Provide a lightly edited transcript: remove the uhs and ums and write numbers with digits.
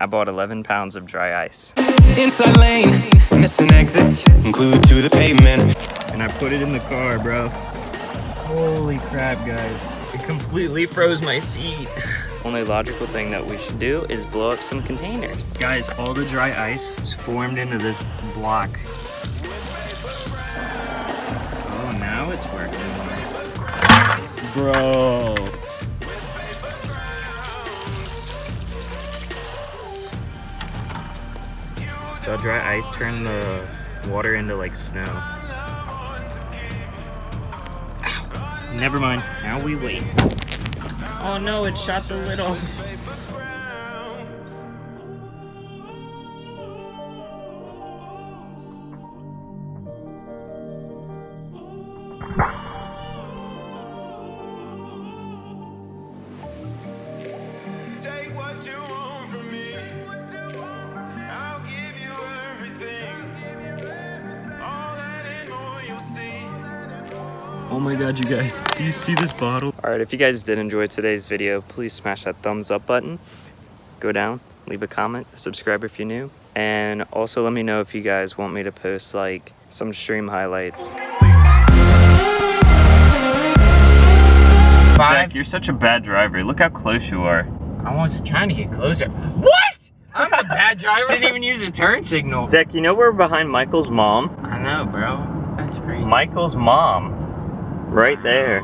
I bought 11 pounds of dry ice. Inside lane, missing exits, glued to the pavement. And I put it in the car, bro. Holy crap, guys. It completely froze my seat. Only logical thing that we should do is blow up some containers. Guys, all the dry ice is formed into this block. Oh, now it's working. Bro. The dry ice turned the water into like snow. Ow. Never mind. Now we wait. Oh no, it shot the lid off. Take what you want from me. I'll give you everything. All that and more you'll see. Oh my god, you guys. Do you see this bottle? Alright, if you guys did enjoy today's video, please smash that thumbs up button. Go down, leave a comment, subscribe if you're new. And also let me know if you guys want me to post like some stream highlights. Zach, you're such a bad driver. Look how close you are. I was trying to get closer. What? I'm a bad driver. I didn't even use his turn signal. Zach, you know we're behind Michael's mom? I know, bro. That's crazy. Michael's mom. Right there.